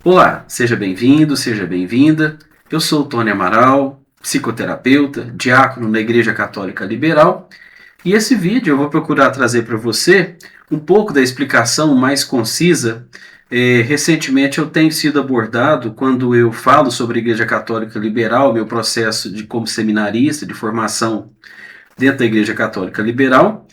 Olá, seja bem-vindo, seja bem-vinda. Eu sou o Tony Amaral, psicoterapeuta, diácono na Igreja Católica Liberal, e esse vídeo eu vou procurar trazer para você um pouco da explicação mais concisa. Recentemente eu tenho sido abordado quando eu falo sobre a Igreja Católica Liberal, meu processo como seminarista, de formação dentro da Igreja Católica Liberal.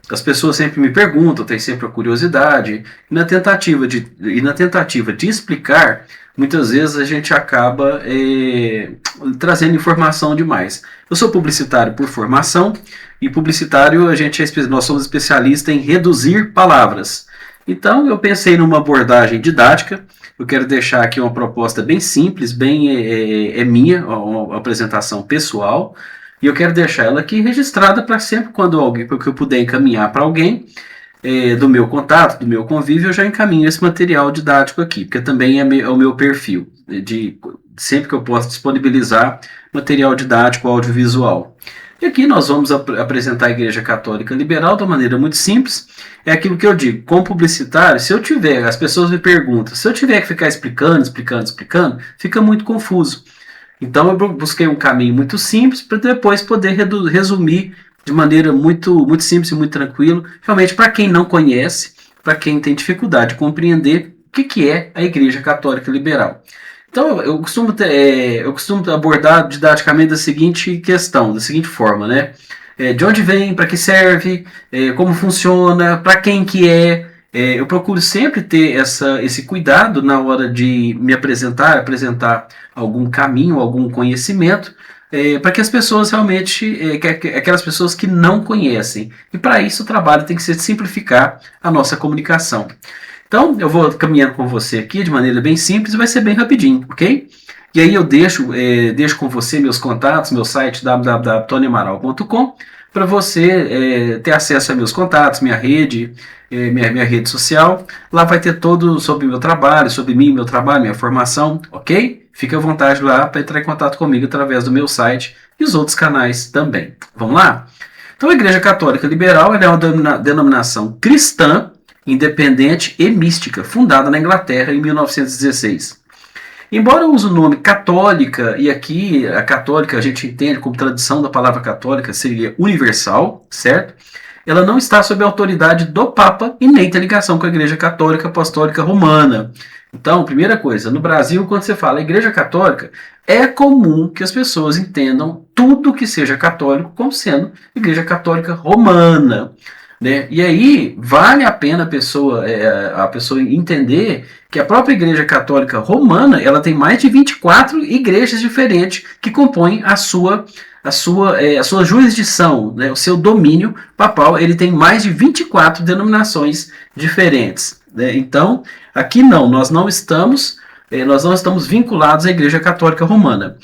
As pessoas sempre me perguntam, tem sempre a curiosidade, e na tentativa de explicar, muitas vezes a gente acaba trazendo informação demais. Eu sou publicitário por formação, e publicitário nós somos especialistas em reduzir palavras. Então eu pensei numa abordagem didática. Eu quero deixar aqui uma proposta bem simples, bem minha, uma apresentação pessoal, e eu quero deixar ela aqui registrada para sempre porque eu puder encaminhar para alguém do meu contato, do meu convívio, eu já encaminho esse material didático aqui, porque também é o meu perfil, sempre que eu posso disponibilizar material didático audiovisual. E aqui nós vamos apresentar a Igreja Católica Liberal de uma maneira muito simples. É aquilo que eu digo, como publicitário, as pessoas me perguntam, se eu tiver que ficar explicando, fica muito confuso. Então eu busquei um caminho muito simples para depois poder resumir de maneira muito simples e muito tranquilo, realmente para quem não conhece, para quem tem dificuldade de compreender o que é a Igreja Católica Liberal. Então eu costumo abordar didaticamente da seguinte forma, né? De onde vem, para que serve, como funciona, para quem que é. Eu procuro sempre ter esse cuidado na hora de me apresentar algum caminho, algum conhecimento, para que as pessoas realmente, aquelas pessoas que não conhecem. E para isso o trabalho tem que ser simplificar a nossa comunicação. Então eu vou caminhando com você aqui de maneira bem simples e vai ser bem rapidinho, ok? E aí eu deixo com você meus contatos, meu site www.tonyamaral.com, para você ter acesso a meus contatos, minha rede social. Lá vai ter tudo sobre o meu trabalho, sobre mim, meu trabalho, minha formação, ok? Fique à vontade lá para entrar em contato comigo através do meu site e os outros canais também. Vamos lá? Então a Igreja Católica Liberal é uma denominação cristã, independente e mística, fundada na Inglaterra em 1916. Embora eu use o nome católica, e aqui a católica a gente entende como tradução da palavra católica seria universal, certo? Ela não está sob a autoridade do Papa e nem tem ligação com a Igreja Católica Apostólica Romana. Então, primeira coisa, no Brasil, quando você fala Igreja Católica, é comum que as pessoas entendam tudo que seja católico como sendo Igreja Católica Romana. Né? E aí vale a pena a pessoa entender que a própria Igreja Católica Romana ela tem mais de 24 igrejas diferentes que compõem a sua jurisdição, né? O seu domínio papal. Ele tem mais de 24 denominações diferentes. Né? Então, aqui nós não estamos vinculados à Igreja Católica Romana.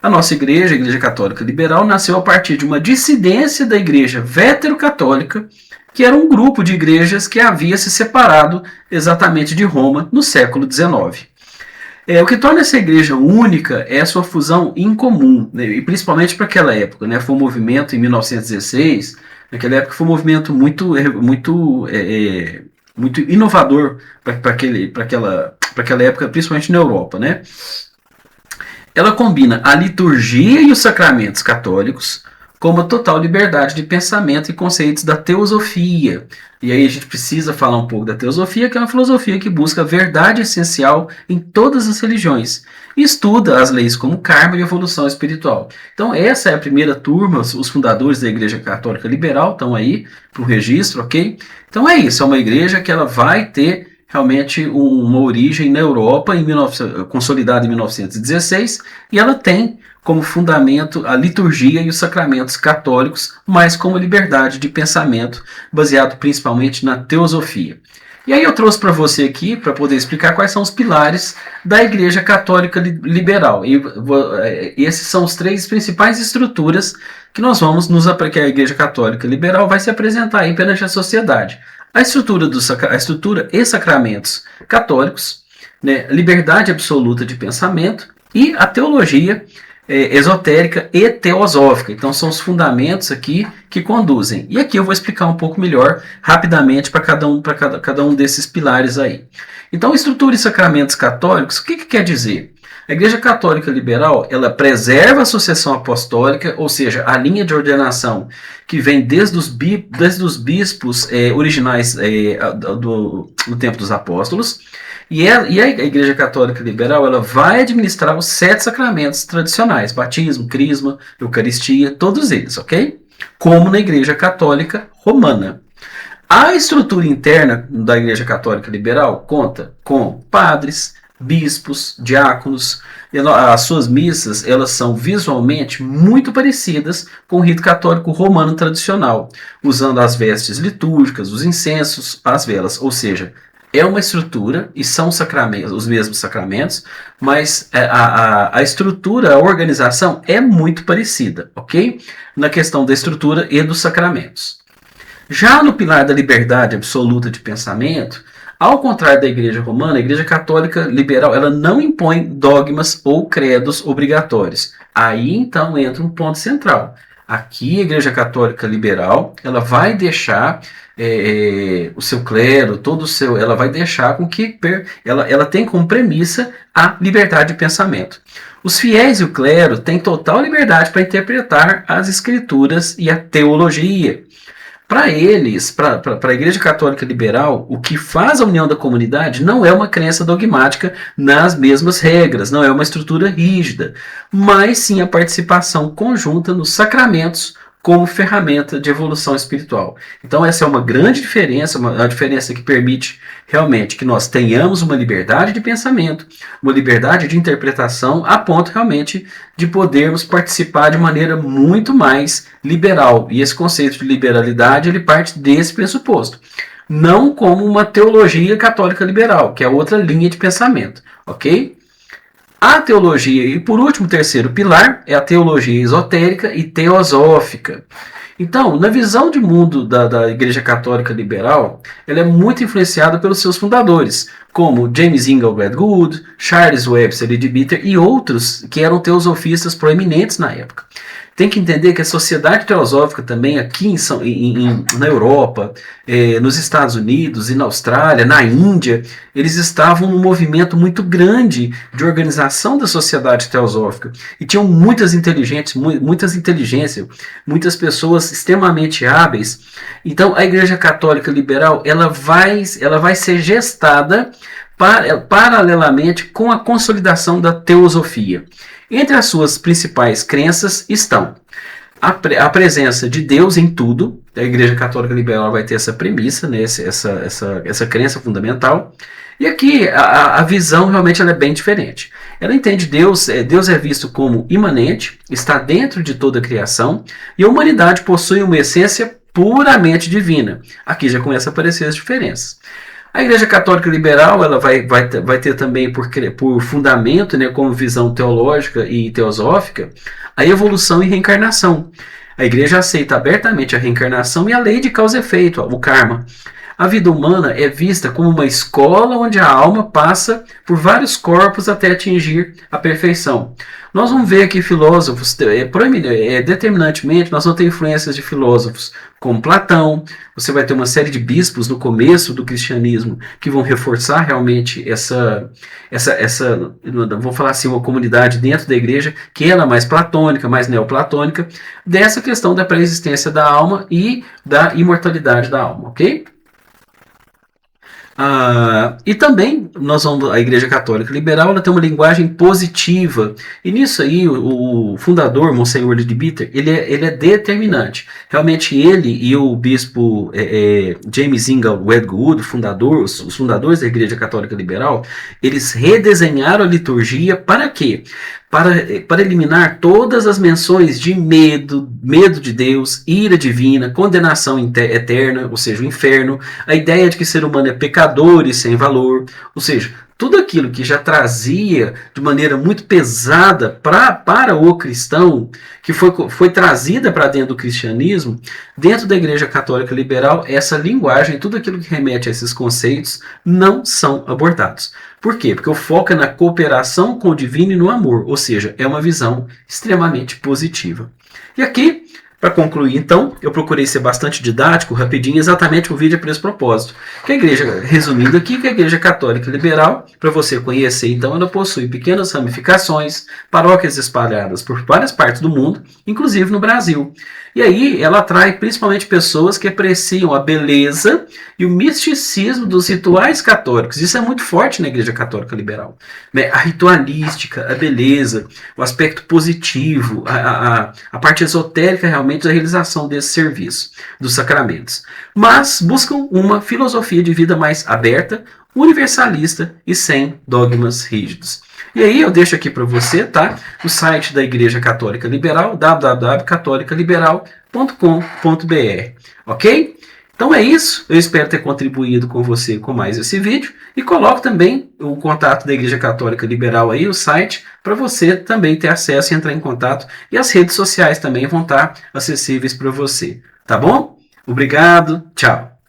A nossa igreja, a Igreja Católica Liberal, nasceu a partir de uma dissidência da Igreja Vétero-Católica, que era um grupo de igrejas que havia se separado exatamente de Roma no século XIX. O que torna essa igreja única é a sua fusão incomum, né? E principalmente para aquela época. Né? Foi um movimento em 1916, naquela época foi um movimento muito inovador para aquela época, principalmente na Europa. Né? Ela combina a liturgia e os sacramentos católicos com uma total liberdade de pensamento e conceitos da teosofia. E aí a gente precisa falar um pouco da teosofia, que é uma filosofia que busca a verdade essencial em todas as religiões e estuda as leis como karma e evolução espiritual. Então essa é a primeira turma, os fundadores da Igreja Católica Liberal estão aí para o registro, ok? Então é isso, é uma igreja que ela vai ter realmente uma origem na Europa, consolidada em 1916, e ela tem como fundamento a liturgia e os sacramentos católicos, mas com uma liberdade de pensamento baseado principalmente na teosofia. E aí eu trouxe para você aqui, para poder explicar quais são os pilares da Igreja Católica Liberal. E esses são os três principais estruturas que que a Igreja Católica Liberal vai se apresentar aí perante a sociedade. A estrutura e sacramentos católicos, né, liberdade absoluta de pensamento e a teologia esotérica e teosófica. Então são os fundamentos aqui que conduzem. E aqui eu vou explicar um pouco melhor, rapidamente, para cada um desses pilares aí. Então, estrutura e sacramentos católicos, o que quer dizer? A Igreja Católica Liberal, ela preserva a sucessão apostólica, ou seja, a linha de ordenação que vem desde os bispos originais do tempo dos apóstolos, e a Igreja Católica Liberal, ela vai administrar os 7 sacramentos tradicionais, batismo, crisma, eucaristia, todos eles, ok? Como na Igreja Católica Romana. A estrutura interna da Igreja Católica Liberal conta com padres, bispos, diáconos. As suas missas, elas são visualmente muito parecidas com o rito católico romano tradicional, usando as vestes litúrgicas, os incensos, as velas, ou seja, é uma estrutura e são sacramentos, os mesmos sacramentos, mas a estrutura, a organização é muito parecida, ok? Na questão da estrutura e dos sacramentos. Já no pilar da liberdade absoluta de pensamento, ao contrário da Igreja Romana, a Igreja Católica Liberal, ela não impõe dogmas ou credos obrigatórios. Aí então entra um ponto central. Aqui a Igreja Católica Liberal, ela vai deixar o seu clero, todo o seu, ela vai deixar com que ela tem como premissa a liberdade de pensamento. Os fiéis e o clero têm total liberdade para interpretar as escrituras e a teologia. Para eles, para a Igreja Católica Liberal, o que faz a união da comunidade não é uma crença dogmática nas mesmas regras, não é uma estrutura rígida, mas sim a participação conjunta nos sacramentos como ferramenta de evolução espiritual. Então essa é uma grande diferença, uma diferença que permite realmente que nós tenhamos uma liberdade de pensamento, uma liberdade de interpretação, a ponto realmente de podermos participar de maneira muito mais liberal. E esse conceito de liberalidade, ele parte desse pressuposto. Não como uma teologia católica liberal, que é outra linha de pensamento, ok? A teologia, e por último, o terceiro pilar, é a teologia esotérica e teosófica. Então, na visão de mundo da Igreja Católica Liberal, ela é muito influenciada pelos seus fundadores, como James Ingle Wedgwood, Charles Webster Leadbeater e outros que eram teosofistas proeminentes na época. Tem que entender que a sociedade teosófica também aqui na Europa, nos Estados Unidos e na Austrália, na Índia, eles estavam num movimento muito grande de organização da sociedade teosófica e tinham muitas inteligências, muitas pessoas extremamente hábeis. Então a Igreja Católica Liberal ela vai ser gestada paralelamente com a consolidação da teosofia. Entre as suas principais crenças estão a presença de Deus em tudo. A Igreja Católica Liberal vai ter essa premissa, né, essa crença fundamental. E aqui a visão realmente ela é bem diferente. Ela entende Deus é visto como imanente, está dentro de toda a criação, e a humanidade possui uma essência puramente divina. Aqui já começa a aparecer as diferenças. A Igreja Católica Liberal ela vai ter também por fundamento, né, como visão teológica e teosófica, a evolução e reencarnação. A Igreja aceita abertamente a reencarnação e a lei de causa e efeito, o karma. A vida humana é vista como uma escola onde a alma passa por vários corpos até atingir a perfeição. Nós vamos ver aqui filósofos, determinantemente, nós vamos ter influências de filósofos como Platão. Você vai ter uma série de bispos no começo do cristianismo que vão reforçar realmente vou falar assim, uma comunidade dentro da igreja que ela é mais platônica, mais neoplatônica, dessa questão da pré-existência da alma e da imortalidade da alma, ok? E também a Igreja Católica Liberal ela tem uma linguagem positiva, e nisso aí o fundador, Monsenhor Leadbeater, ele é determinante. Realmente ele e o bispo James Ingle Wedgwood, os fundadores da Igreja Católica Liberal, eles redesenharam a liturgia para quê? Para eliminar todas as menções de medo de Deus, ira divina, condenação eterna, ou seja, o inferno, a ideia de que o ser humano é pecador e sem valor, ou seja, tudo aquilo que já trazia de maneira muito pesada para o cristão, que foi trazida para dentro do cristianismo, dentro da Igreja Católica Liberal, essa linguagem, tudo aquilo que remete a esses conceitos, não são abordados. Por quê? Porque o foco é na cooperação com o divino e no amor, ou seja, é uma visão extremamente positiva. E aqui Para concluir, então, eu procurei ser bastante didático, rapidinho, exatamente o vídeo é para esse propósito. Que a igreja, resumindo aqui, que a Igreja Católica Liberal, para você conhecer, então, ela possui pequenas ramificações, paróquias espalhadas por várias partes do mundo, inclusive no Brasil. E aí ela atrai principalmente pessoas que apreciam a beleza e o misticismo dos rituais católicos. Isso é muito forte na Igreja Católica Liberal. A ritualística, a beleza, o aspecto positivo, a parte esotérica realmente da realização desse serviço, dos sacramentos. Mas buscam uma filosofia de vida mais aberta, universalista e sem dogmas rígidos. E aí eu deixo aqui para você, tá? O site da Igreja Católica Liberal, www.catolicaliberal.com.br, ok? Então é isso, eu espero ter contribuído com você com mais esse vídeo e coloco também o contato da Igreja Católica Liberal aí, o site, para você também ter acesso e entrar em contato, e as redes sociais também vão estar acessíveis para você, tá bom? Obrigado, tchau!